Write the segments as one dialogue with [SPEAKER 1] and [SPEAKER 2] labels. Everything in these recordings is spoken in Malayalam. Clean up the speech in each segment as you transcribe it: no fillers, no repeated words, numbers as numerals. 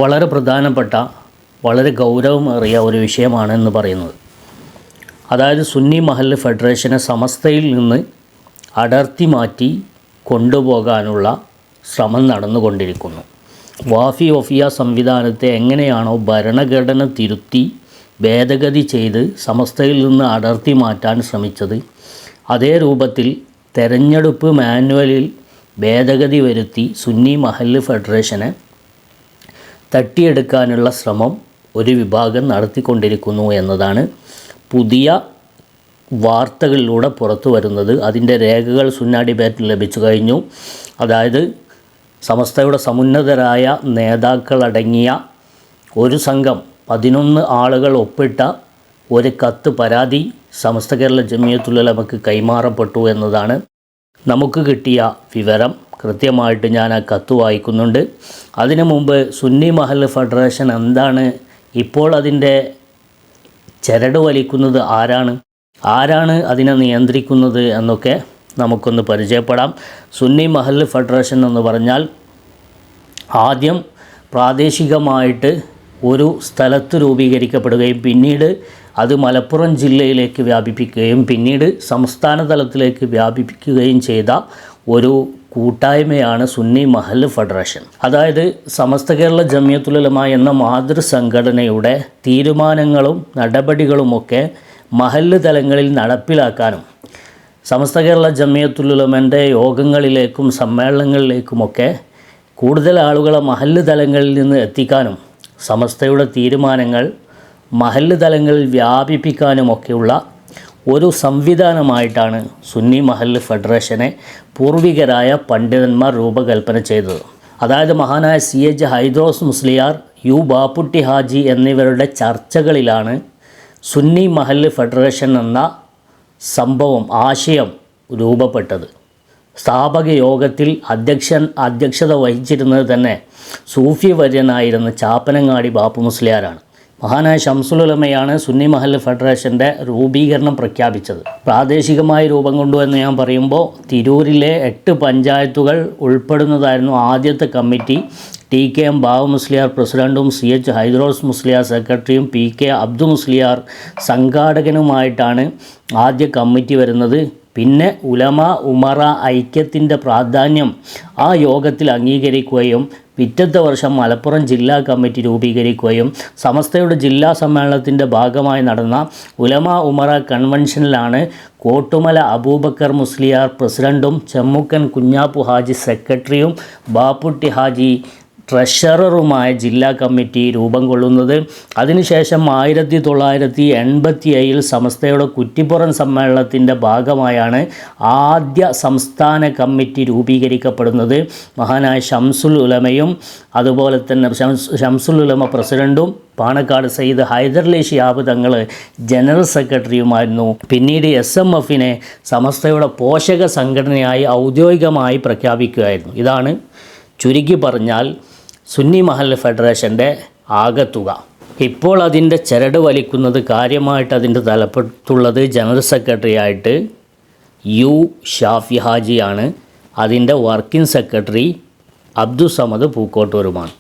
[SPEAKER 1] വളരെ പ്രധാനപ്പെട്ട വളരെ ഗൗരവമേറിയ ഒരു വിഷയമാണെന്ന് പറയുന്നത്. അതായത് സുന്നി മഹല്ല് ഫെഡറേഷനെ സമസ്തയിൽ നിന്ന് അടർത്തി മാറ്റി കൊണ്ടുപോകാനുള്ള ശ്രമം നടന്നുകൊണ്ടിരിക്കുന്നു. വാഫി വഫിയ സംവിധാനത്തെ എങ്ങനെയാണോ ഭരണഘടന തിരുത്തി ഭേദഗതി ചെയ്ത് സമസ്തയിൽ നിന്ന് അടർത്തി മാറ്റാൻ ശ്രമിച്ചത്, അതേ രൂപത്തിൽ തെരഞ്ഞെടുപ്പ് മാനുവലിൽ ഭേദഗതി വരുത്തി സുന്നി മഹല്ല് ഫെഡറേഷനെ തട്ടിയെടുക്കാനുള്ള ശ്രമം ഒരു വിഭാഗം നടത്തിക്കൊണ്ടിരിക്കുന്നു എന്നതാണ് പുതിയ വാർത്തകളിലൂടെ പുറത്തു വരുന്നത്. അതിൻ്റെ രേഖകൾ സുന്ന ഡിബേറ്റിൽ ലഭിച്ചു കഴിഞ്ഞു. അതായത് സമസ്തയുടെ സമുന്നതരായ നേതാക്കളടങ്ങിയ ഒരു സംഘം 11 ആളുകൾ ഒപ്പിട്ട ഒരു കത്ത് പരാതി സമസ്ത കേരള ജമിയത്തുൽ ഉലമക്ക് കൈമാറപ്പെട്ടു എന്നതാണ് നമുക്ക് കിട്ടിയ വിവരം. കൃത്യമായിട്ട് ഞാൻ ആ കത്ത് വായിക്കുന്നുണ്ട്. അതിനു മുമ്പ് സുന്നി മഹല്ല് ഫെഡറേഷൻ എന്താണ്, ഇപ്പോൾ അതിൻ്റെ ചരട് വലിക്കുന്നത് ആരാണ് അതിനെ നിയന്ത്രിക്കുന്നത് എന്നൊക്കെ നമുക്കൊന്ന് പരിചയപ്പെടാം. സുന്നി മഹല്ല് ഫെഡറേഷൻ എന്ന് പറഞ്ഞാൽ ആദ്യം പ്രാദേശികമായിട്ട് ഒരു സ്ഥലത്ത് രൂപീകരിക്കപ്പെടുകയും പിന്നീട് അത് മലപ്പുറം ജില്ലയിലേക്ക് വ്യാപിപ്പിക്കുകയും പിന്നീട് സംസ്ഥാന തലത്തിലേക്ക് വ്യാപിപ്പിക്കുകയും ചെയ്ത ഒരു കൂട്ടായ്മയാണ് സുന്നി മഹല്ല് ഫെഡറേഷൻ. അതായത് സമസ്ത കേരള ജമിയത്തുൽ ഉലമ എന്ന മാതൃസംഘടനയുടെ തീരുമാനങ്ങളും നടപടികളുമൊക്കെ മഹല്ല് തലങ്ങളിൽ നടപ്പിലാക്കാനും സമസ്ത കേരള ജമിയത്തുൽ ഉലമയുടെ യോഗങ്ങളിലേക്കും സമ്മേളനങ്ങളിലേക്കുമൊക്കെ കൂടുതൽ ആളുകളെ മഹല്ല് തലങ്ങളിൽ നിന്ന് എത്തിക്കാനും സമസ്തയുടെ തീരുമാനങ്ങൾ മഹല്ല് തലങ്ങളിൽ വ്യാപിപ്പിക്കാനുമൊക്കെയുള്ള ഒരു സംവിധാനമായിട്ടാണ് സുന്നി മഹല്ല് ഫെഡറേഷനെ പൂർവികരായ പണ്ഡിതന്മാർ രൂപകൽപ്പന ചെയ്തത്. അതായത് മഹാനായ CH ഹൈദ്രോസ് മുസ്ലിയാർ, U ബാപ്പുട്ടി ഹാജി എന്നിവരുടെ ചർച്ചകളിലാണ് സുന്നി മഹല്ല് ഫെഡറേഷൻ എന്ന സംഭവം, ആശയം രൂപപ്പെട്ടത്. സ്ഥാപക യോഗത്തിൽ അധ്യക്ഷത വഹിച്ചിരുന്നത് തന്നെ സൂഫി വര്യനായിരുന്ന ചാപ്പനങ്ങാടി ബാപ്പു മുസ്ലിയാരാണ്. മഹാനായ ശംസുൽ ഉലമയാണ് സുന്നി മഹല്ല് ഫെഡറേഷൻ്റെ രൂപീകരണം പ്രഖ്യാപിച്ചത്. പ്രാദേശികമായി രൂപം കൊണ്ടു എന്ന് ഞാൻ പറയുമ്പോൾ തിരൂരിലെ 8 പഞ്ചായത്തുകൾ ഉൾപ്പെടുന്നതായിരുന്നു ആദ്യത്തെ കമ്മിറ്റി. TKM ബാവ മുസ്ലിയാർ പ്രസിഡൻറ്റും CH ഹൈദ്രോസ് മുസ്ലിയാർ സെക്രട്ടറിയും PK അബ്ദു മുസ്ലിയാർ സംഘാടകനുമായിട്ടാണ് ആദ്യ കമ്മിറ്റി വരുന്നത്. പിന്നെ ഉലമ ഉമറ ഐക്യത്തിൻ്റെ പ്രാധാന്യം ആ യോഗത്തിൽ അംഗീകരിക്കുകയും പിറ്റത്തെ വർഷം മലപ്പുറം ജില്ലാ കമ്മിറ്റി രൂപീകരിക്കുകയും സമസ്തയുടെ ജില്ലാ സമ്മേളനത്തിൻ്റെ ഭാഗമായി നടന്ന ഉലമ ഉമറ കൺവെൻഷനിലാണ് കോട്ടുമല അബൂബക്കർ മുസ്ലിയാർ പ്രസിഡൻറ്റും ചെമ്മുക്കൻ കുഞ്ഞാപ്പു ഹാജി സെക്രട്ടറിയും ബാപ്പുട്ടി ഹാജി ട്രഷററുമായ ജില്ലാ കമ്മിറ്റി രൂപം കൊള്ളുന്നത്. അതിനുശേഷം 1987 സമസ്തയുടെ കുറ്റിപ്പുറം സമ്മേളനത്തിൻ്റെ ഭാഗമായാണ് ആദ്യ സംസ്ഥാന കമ്മിറ്റി രൂപീകരിക്കപ്പെടുന്നത്. മഹാനായ ശംസുൽ ഉലമയും അതുപോലെ തന്നെ ശംസുൽ ഉലമ പ്രസിഡൻറ്റും പാണക്കാട് സയ്യിദ് ഹൈദരലി ശിഹാബ് തങ്ങൾ ജനറൽ സെക്രട്ടറിയുമായിരുന്നു. പിന്നീട് SMFനെ സമസ്തയുടെ പോഷക സംഘടനയായി ഔദ്യോഗികമായി പ്രഖ്യാപിക്കുകയായിരുന്നു. ഇതാണ് ചുരുക്കി പറഞ്ഞാൽ സുന്നി മഹല്ല് ഫെഡറേഷൻ്റെ ആകത്തുക. ഇപ്പോൾ അതിൻ്റെ ചരട് വലിക്കുന്നത് കാര്യമായിട്ട് അതിൻ്റെ തലപ്പത്തുള്ളത് ജനറൽ സെക്രട്ടറി ആയിട്ട് U ഷാഫി ഹാജിയാണ്. അതിൻ്റെ വർക്കിംഗ് സെക്രട്ടറി അബ്ദുസമദ് പൂക്കോട്ടൂരുമാണ്.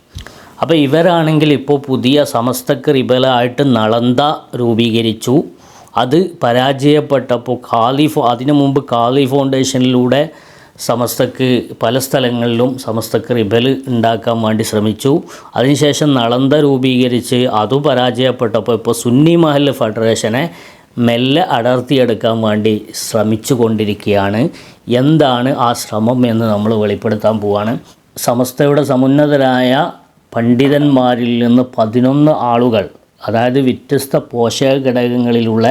[SPEAKER 1] അപ്പോൾ ഇവരാണെങ്കിൽ ഇപ്പോൾ പുതിയ സമസ്തക്ക് റിബലായിട്ട് നളന്ത രൂപീകരിച്ചു. അത് പരാജയപ്പെട്ടപ്പോൾ അതിനു മുമ്പ് ഖാലി ഫൗണ്ടേഷനിലൂടെ സമസ്തക്ക് പല സ്ഥലങ്ങളിലും സമസ്തക്ക് റിബൽ ഉണ്ടാക്കാൻ വേണ്ടി ശ്രമിച്ചു. അതിനുശേഷം നളന്ത രൂപീകരിച്ച് അതു പരാജയപ്പെട്ടപ്പോൾ ഇപ്പോൾ സുന്നി മഹല്ല് ഫെഡറേഷനെ മെല്ലെ അടർത്തിയെടുക്കാൻ വേണ്ടി ശ്രമിച്ചു കൊണ്ടിരിക്കുകയാണ്. എന്താണ് ആ ശ്രമം എന്ന് നമ്മൾ വെളിപ്പെടുത്താൻ പോവുകയാണ്. സമസ്തയുടെ സമുന്നതരായ പണ്ഡിതന്മാരിൽ നിന്ന് 11 ആളുകൾ, അതായത് വ്യത്യസ്ത പോഷക ഘടകങ്ങളിലുള്ള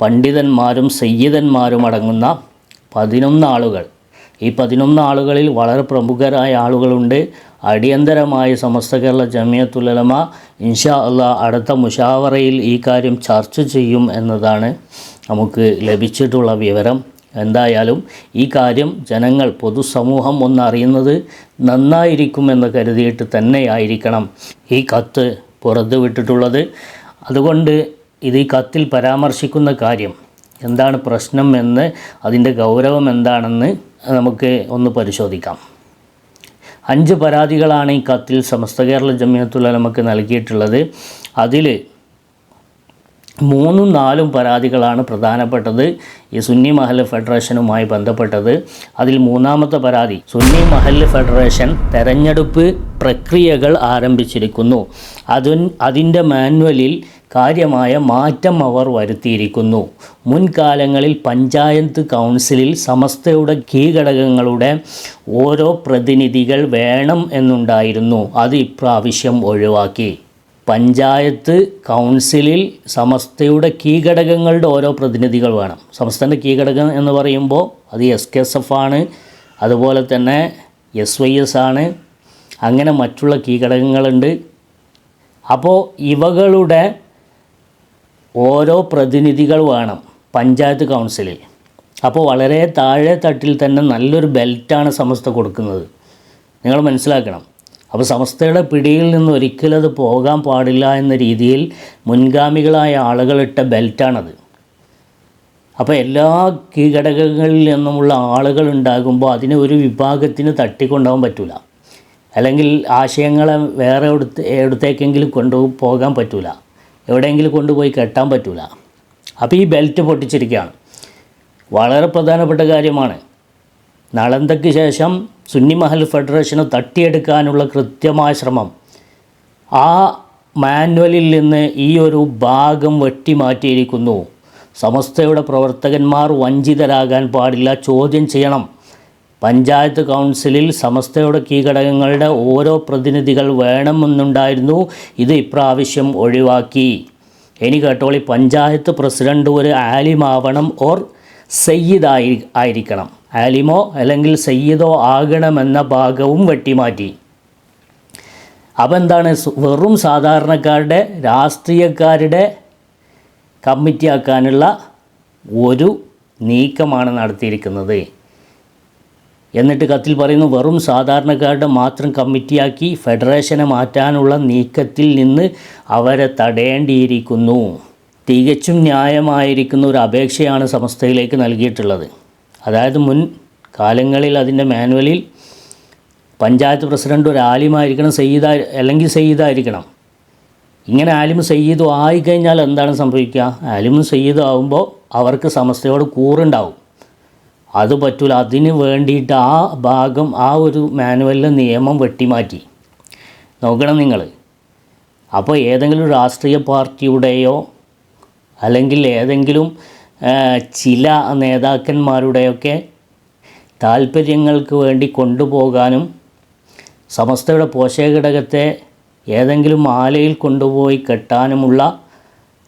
[SPEAKER 1] പണ്ഡിതന്മാരും സയ്യിദന്മാരും അടങ്ങുന്ന 11 ആളുകൾ. ഈ 11 ആളുകളിൽ വളരെ പ്രമുഖരായ ആളുകളുണ്ട്. അടിയന്തരമായി സമസ്ത കേരള ജമിയത്തുൽ ഉലമ ഇൻഷാ അല്ലാഹ് അടുത്ത മുഷാവറയിൽ ഈ കാര്യം ചർച്ച ചെയ്യും എന്നതാണ് നമുക്ക് ലഭിച്ചിട്ടുള്ള വിവരം. എന്തായാലും ഈ കാര്യം ജനങ്ങൾ, പൊതുസമൂഹം ഒന്നറിയുന്നത് നന്നായിരിക്കുമെന്ന് കരുതിയിട്ട് തന്നെയായിരിക്കണം ഈ കത്ത് പുറത്തുവിട്ടിട്ടുള്ളത്. അതുകൊണ്ട് ഈ കത്തിൽ പരാമർശിക്കുന്ന കാര്യം എന്താണ് പ്രശ്നം എന്ന്, അതിൻ്റെ ഗൗരവം എന്താണെന്ന് നമുക്ക് ഒന്ന് പരിശോധിക്കാം. 5 പരാതികളാണ് ഈ കത്തിൽ സമസ്ത കേരള ജമിയത്തുൽ ഉലമക്ക് നൽകിയിട്ടുള്ളത്. അതിൽ 3ഉം 4ഉം പരാതികളാണ് പ്രധാനപ്പെട്ടത് ഈ സുന്നി മഹല്ല് ഫെഡറേഷനുമായി ബന്ധപ്പെട്ടത്. അതിൽ 3ാമത്തെ പരാതി, സുന്നി മഹല്ല് ഫെഡറേഷൻ തെരഞ്ഞെടുപ്പ് പ്രക്രിയകൾ ആരംഭിച്ചിരിക്കുന്നു. അതിൻ്റെ മാനുവലിൽ കാര്യമായ മാറ്റം അവർ വരുത്തിയിരിക്കുന്നു. മുൻകാലങ്ങളിൽ പഞ്ചായത്ത് കൗൺസിലിൽ സമസ്തയുടെ കീഴ്ഘടകങ്ങളുടെ ഓരോ പ്രതിനിധികൾ വേണം എന്നുണ്ടായിരുന്നു. അത് ഇപ്രാവശ്യം ഒഴിവാക്കി. പഞ്ചായത്ത് കൗൺസിലിൽ സമസ്തയുടെ കീഴ്ഘടകങ്ങളുടെ ഓരോ പ്രതിനിധികൾ വേണം. സമസ്തൻ്റെ കീഴ്ഘടകം എന്ന് പറയുമ്പോൾ അത് SKSF ആണ്, അതുപോലെ തന്നെ SYS ആണ്, അങ്ങനെ മറ്റുള്ള കീഴ്ഘടകങ്ങളുണ്ട്. അപ്പോൾ ഇവകളുടെ ഓരോ പ്രതിനിധികൾ വേണം പഞ്ചായത്ത് കൗൺസിലിൽ. അപ്പോൾ വളരെ താഴെ തട്ടിൽ തന്നെ നല്ലൊരു ബെൽറ്റാണ് സമസ്ത കൊടുക്കുന്നത്, നിങ്ങൾ മനസ്സിലാക്കണം. അപ്പോൾ സമസ്തയുടെ പിടിയിൽ നിന്ന് ഒരിക്കലും അത് പോകാൻ പാടില്ല എന്ന രീതിയിൽ മുൻഗാമികളായ ആളുകളിട്ട ബെൽറ്റാണത്. അപ്പോൾ എല്ലാ കീഴ്ഘടകങ്ങളിൽ നിന്നുമുള്ള ആളുകൾ ഉണ്ടാകുമ്പോൾ അതിനെ ഒരു വിഭാഗത്തിന് തട്ടിക്കൊണ്ടുപോകാൻ പറ്റില്ല, അല്ലെങ്കിൽ ആശയങ്ങളെ വേറെ എവിടത്തേക്കെങ്കിലും കൊണ്ടുപോകാൻ പറ്റില്ല, എവിടെയെങ്കിലും കൊണ്ടുപോയി കെട്ടാൻ പറ്റില്ല. അപ്പോൾ ഈ ബെൽറ്റ് പൊട്ടിച്ചിരിക്കുകയാണ്. വളരെ പ്രധാനപ്പെട്ട കാര്യമാണ്. നളന്തയ്ക്ക് ശേഷം സുന്നി മഹൽ ഫെഡറേഷന് തട്ടിയെടുക്കാനുള്ള കൃത്യമായ ശ്രമം, ആ മാനുവലിൽ നിന്ന് ഈ ഒരു ഭാഗം വെട്ടിമാറ്റിയിരിക്കുന്നു. സമസ്തയുടെ പ്രവർത്തകന്മാർ വഞ്ചിതരാകാൻ പാടില്ല, ചോദ്യം ചെയ്യണം. പഞ്ചായത്ത് കൗൺസിലിൽ സമസ്തയുടെ കീഴ്ഘടകങ്ങളുടെ ഓരോ പ്രതിനിധികൾ വേണമെന്നുണ്ടായിരുന്നു, ഇത് ഇപ്രാവശ്യം ഒഴിവാക്കി. ഇനി കേട്ടോളി, പഞ്ചായത്ത് പ്രസിഡന്റ് ഒരു ആലിമാവണം ഓർ സയ്യിദ് ആയിരിക്കണം. ആലിമോ അല്ലെങ്കിൽ സയ്യിദോ ആകണമെന്ന ഭാഗവും വെട്ടിമാറ്റി. അപ്പോൾ എന്താണ്, വെറും സാധാരണക്കാരുടെ രാഷ്ട്രീയക്കാരുടെ കമ്മിറ്റി ആക്കാനുള്ള ഒരു നീക്കമാണ് നടത്തിയിരിക്കുന്നത്. എന്നിട്ട് കത്തിൽ പറയുന്നു, വെറും സാധാരണക്കാരുടെ മാത്രം കമ്മിറ്റിയാക്കി ഫെഡറേഷനെ മാറ്റാനുള്ള നീക്കത്തിൽ നിന്ന് അവരെ തടയേണ്ടിയിരിക്കുന്നു. തികച്ചും ന്യായമായിരിക്കുന്ന ഒരു അപേക്ഷയാണ് സമസ്തയിലേക്ക് നൽകിയിട്ടുള്ളത്. അതായത് മുൻ കാലങ്ങളിൽ അതിൻ്റെ മാനുവലിൽ പഞ്ചായത്ത് പ്രസിഡന്റ് ഒരു ആലിമായിരിക്കണം, അല്ലെങ്കിൽ സയ്യിദായിരിക്കണം. ഇങ്ങനെ ആലിമും സയ്യിദും ആയിക്കഴിഞ്ഞാൽ എന്താണ് സംഭവിക്കുക? ആലിമും സയ്യിദും ആകുമ്പോൾ അവർക്ക് സമസ്തയോട് കൂറുണ്ടാവും. അത് പറ്റൂല. അതിന് വേണ്ടിയിട്ട് ആ ഭാഗം, ആ ഒരു മാനുവലിലെ നിയമം വെട്ടിമാറ്റി. നോക്കണം നിങ്ങൾ. അപ്പോൾ ഏതെങ്കിലും രാഷ്ട്രീയ പാർട്ടിയുടെയോ അല്ലെങ്കിൽ ഏതെങ്കിലും ചില നേതാക്കന്മാരുടെയൊക്കെ താല്പര്യങ്ങൾക്ക് വേണ്ടി കൊണ്ടുപോകാനും സമസ്തയുടെ പോഷകഘടകത്തെ ഏതെങ്കിലും ആലയിൽ കൊണ്ടുപോയി കെട്ടാനുമുള്ള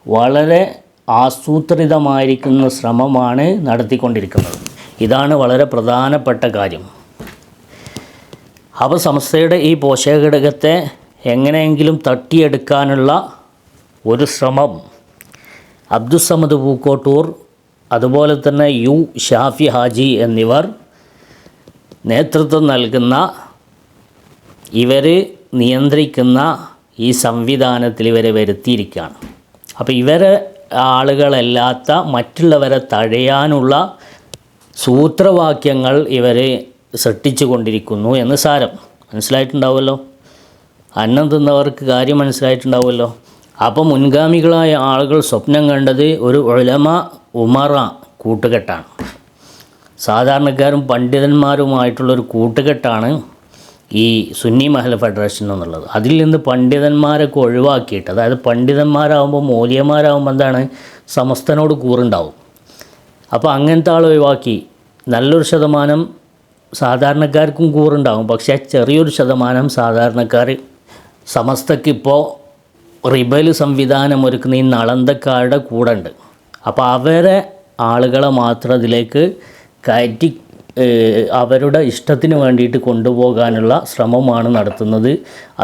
[SPEAKER 1] വളരെ ആസൂത്രിതമായിരിക്കുന്ന ശ്രമമാണ് നടത്തിക്കൊണ്ടിരിക്കുന്നത്. ഇതാണ് വളരെ പ്രധാനപ്പെട്ട കാര്യം. അപ്പോൾ സമസ്തയുടെ ഈ പോഷകഘടകത്തെ എങ്ങനെയെങ്കിലും തട്ടിയെടുക്കാനുള്ള ഒരു ശ്രമം അബ്ദുസ്സമദ് പൂക്കോട്ടൂർ, അതുപോലെ തന്നെ ഷാഫി ഹാജി എന്നിവർ നേതൃത്വം നൽകുന്ന, ഇവർ നിയന്ത്രിക്കുന്ന ഈ സംവിധാനത്തിൽ ഇവരെ വരുത്തിയിരിക്കുകയാണ്. അപ്പോൾ ഇവരെ ആളുകളല്ലാത്ത മറ്റുള്ളവരെ തഴയാനുള്ള സൂത്രവാക്യങ്ങൾ ഇവർ സൃഷ്ടിച്ചു കൊണ്ടിരിക്കുന്നു എന്ന് സാരം. മനസ്സിലായിട്ടുണ്ടാവുമല്ലോ, അന്നം തിന്നവർക്ക് കാര്യം മനസ്സിലായിട്ടുണ്ടാവുമല്ലോ. അപ്പോൾ മുൻഗാമികളായ ആളുകൾ സ്വപ്നം കണ്ടത് ഒരു ഉലമ ഉമറ കൂട്ടുകെട്ടാണ്. സാധാരണക്കാരും പണ്ഡിതന്മാരുമായിട്ടുള്ളൊരു കൂട്ടുകെട്ടാണ് ഈ സുന്നി മഹൽ ഫെഡറേഷൻ എന്നുള്ളത്. അതിൽ നിന്ന് പണ്ഡിതന്മാരൊക്കെ ഒഴിവാക്കിയിട്ട്, അതായത് പണ്ഡിതന്മാരാകുമ്പോൾ മൂല്യന്മാരാകുമ്പോൾ എന്താണ്, സമസ്തനോട് കൂറുണ്ടാവും. അപ്പോൾ അങ്ങനത്തെ ആൾ ഒഴിവാക്കി നല്ലൊരു ശതമാനം സാധാരണക്കാർക്കും കൂറുണ്ടാകും. പക്ഷേ ചെറിയൊരു ശതമാനം സാധാരണക്കാർ സമസ്തക്കിപ്പോൾ റിബൽ സംവിധാനം ഒരുക്കുന്ന ഈ നളന്തക്കാരുടെ കൂടെ ഉണ്ട്. അപ്പോൾ അവരെ ആളുകളെ മാത്രം അതിലേക്ക് കയറ്റി അവരുടെ ഇഷ്ടത്തിന് വേണ്ടിയിട്ട് കൊണ്ടുപോകാനുള്ള ശ്രമമാണ് നടത്തുന്നത്.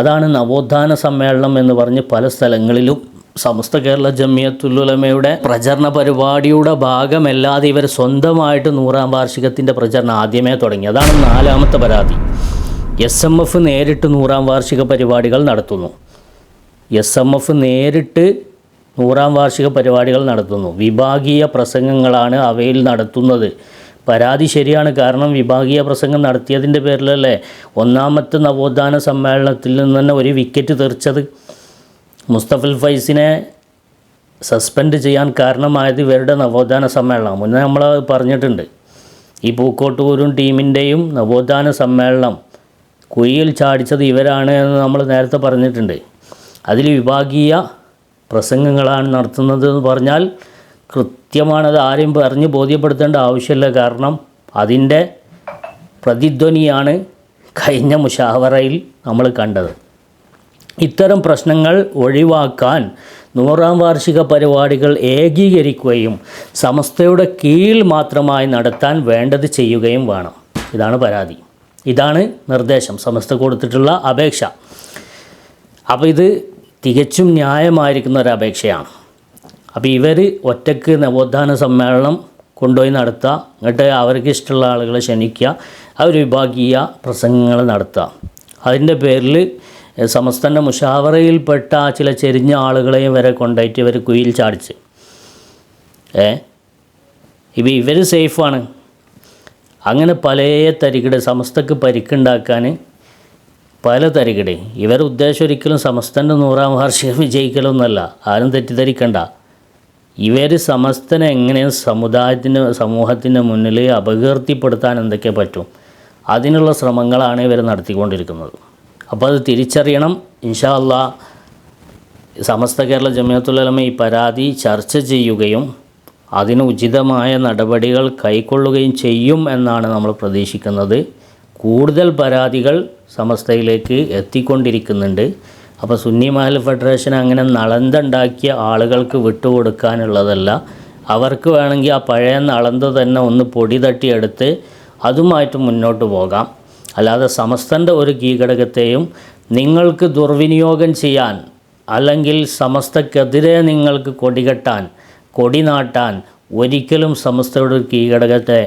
[SPEAKER 1] അതാണ് നവോത്ഥാന സമ്മേളനം എന്ന് പറഞ്ഞ് പല സ്ഥലങ്ങളിലും സമസ്ത കേരള ജമിയത്തുൽ ഉലമയുടെ പ്രചരണ പരിപാടിയുടെ ഭാഗമല്ലാതെ ഇവർ സ്വന്തമായിട്ട് 100ാം വാർഷികത്തിൻ്റെ പ്രചരണം ആദ്യമേ തുടങ്ങി. അതാണ് 4ാമത്തെ പരാതി. SMF നേരിട്ട് 100ാം വാർഷിക പരിപാടികൾ നടത്തുന്നു. SMF നേരിട്ട് 100ാം വാർഷിക പരിപാടികൾ നടത്തുന്നു. വിഭാഗീയ പ്രസംഗങ്ങളാണ് അവയിൽ നടത്തുന്നത്. പരാതി ശരിയാണ്. കാരണം വിഭാഗീയ പ്രസംഗം നടത്തിയതിൻ്റെ പേരിലല്ലേ ഒന്നാമത്തെ നവോത്ഥാന സമ്മേളനത്തിൽ നിന്ന് തന്നെ ഒരു വിക്കറ്റ് തെറിച്ചത്. മുസ്തഫൽ ഫൈസിനെ സസ്പെൻഡ് ചെയ്യാൻ കാരണമായത് ഇവരുടെ നവോത്ഥാന സമ്മേളനം. മുന്നേ നമ്മൾ പറഞ്ഞിട്ടുണ്ട്. ഈ പൂക്കോട്ടൂരും ടീമിൻ്റെയും നവോത്ഥാന സമ്മേളനം കുഴിയിൽ ചാടിച്ചത് ഇവരാണ് എന്ന് നമ്മൾ നേരത്തെ പറഞ്ഞിട്ടുണ്ട്. അതിൽ വിഭാഗീയ പ്രസംഗങ്ങളാണ് നടത്തുന്നത് എന്ന് പറഞ്ഞാൽ കൃത്യമാണത്. ആരെയും പറഞ്ഞ് ബോധ്യപ്പെടുത്തേണ്ട ആവശ്യമില്ല. കാരണം അതിൻ്റെ പ്രതിധ്വനിയാണ് കഴിഞ്ഞ മുഷാവറയിൽ നമ്മൾ കണ്ടത്. ഇത്തരം പ്രശ്നങ്ങൾ ഒഴിവാക്കാൻ 100-ാം വാർഷിക പരിപാടികൾ ഏകീകരിക്കുകയും സമസ്തയുടെ കീഴിൽ മാത്രമായി നടത്താൻ വേണ്ടത് ചെയ്യുകയും വേണം. ഇതാണ് പരാതി, ഇതാണ് നിർദ്ദേശം, സമസ്ത കൊടുത്തിട്ടുള്ള അപേക്ഷ. അപ്പോൾ ഇത് തികച്ചും ന്യായമായിരിക്കുന്ന ഒരു അപേക്ഷയാണ്. അപ്പോൾ ഇവർ ഒറ്റയ്ക്ക് നവോത്ഥാന സമ്മേളനം കൊണ്ടുപോയി നടത്തുക, എന്നിട്ട് അവർക്ക് ഇഷ്ടമുള്ള ആളുകളെ ക്ഷണിക്കുക, അവർ വിഭാഗീയ പ്രസംഗങ്ങൾ നടത്തുക. അതിൻ്റെ പേരിൽ സമസ്തൻ്റെ മുഷാവറയിൽപ്പെട്ട ചില ചെരിഞ്ഞ ആളുകളെയും വരെ കൊണ്ടുപോയിട്ട് ഇവർ കുഴിയിൽ ചാടിച്ച്. ഇപ്പോൾ ഇവർ സേഫാണ്. അങ്ങനെ പല തരികിടെ സമസ്തക്ക് പരിക്കുണ്ടാക്കാൻ പല തരികിടെ. ഇവരുടെ ഉദ്ദേശം ഒരിക്കലും സമസ്തൻ്റെ 100-ാം വാർഷികം വിജയിക്കലൊന്നുമല്ല, ആരും തെറ്റിദ്ധരിക്കണ്ട. ഇവർ സമസ്തനെ എങ്ങനെ സമൂഹത്തിൻ്റെ മുന്നിൽ അപകീർത്തിപ്പെടുത്താൻ എന്തൊക്കെ പറ്റും, അതിനുള്ള ശ്രമങ്ങളാണ് ഇവർ നടത്തിക്കൊണ്ടിരിക്കുന്നത്. അപ്പോൾ അത് തിരിച്ചറിയണം. ഇൻഷാ അല്ലാഹ് സമസ്ത കേരള ജമിയത്തുൽ ഉലമ ഈ പരാതി ചർച്ച ചെയ്യുകയും അതിന് ഉചിതമായ നടപടികൾ കൈക്കൊള്ളുകയും ചെയ്യും എന്നാണ് നമ്മൾ പ്രതീക്ഷിക്കുന്നത്. കൂടുതൽ പരാതികൾ സമസ്തയിലേക്ക് എത്തിക്കൊണ്ടിരിക്കുന്നുണ്ട്. അപ്പോൾ സുന്നി മഹൽ ഫെഡറേഷൻ അങ്ങനെ നളന്തുണ്ടാക്കിയ ആളുകൾക്ക് വിട്ടുകൊടുക്കാനുള്ളതല്ല. അവർക്ക് വേണമെങ്കിൽ ആ പഴയ നളന്ത് തന്നെ ഒന്ന് പൊടി തട്ടിയെടുത്ത് അതുമായിട്ട് മുന്നോട്ട് പോകാം. അല്ലാതെ സമസ്തൻ്റെ ഒരു കീഴ്ഘടകത്തെയും നിങ്ങൾക്ക് ദുർവിനിയോഗം ചെയ്യാൻ, അല്ലെങ്കിൽ സമസ്തക്കെതിരെ നിങ്ങൾക്ക് കൊടികെട്ടാൻ, കൊടി നാട്ടാൻ ഒരിക്കലും സമസ്തയുടെ ഒരു കീഴ്ഘടകത്തെ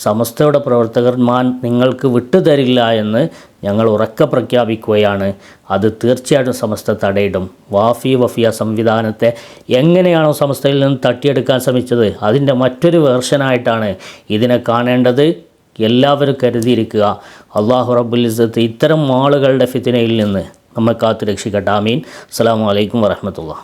[SPEAKER 1] സമസ്തയുടെ പ്രവർത്തകന്മാർ നിങ്ങൾക്ക് വിട്ടുതരില്ല എന്ന് ഞങ്ങൾ ഉറക്കെ പ്രഖ്യാപിക്കുകയാണ്. അത് തീർച്ചയായിട്ടും സമസ്ത തടയിടും. വഫിയ സംവിധാനത്തെ എങ്ങനെയാണോ സമസ്തയിൽ നിന്ന് തട്ടിയെടുക്കാൻ ശ്രമിച്ചത്, അതിൻ്റെ മറ്റൊരു വേർഷനായിട്ടാണ് ഇതിനെ കാണേണ്ടത്. എല്ലാവരും കരുതിയിരിക്കുക. അല്ലാഹു റബ്ബുൽ ഇസ്സത്ത് ഇത്തരം ആളുകളുടെ ഫിത്നയിൽ നിന്ന് നമ്മെ കാത്തു രക്ഷിക്കട്ടെ. ആമീൻ. അസ്സലാമു അലൈക്കും വറഹ്മത്തുള്ളാഹി.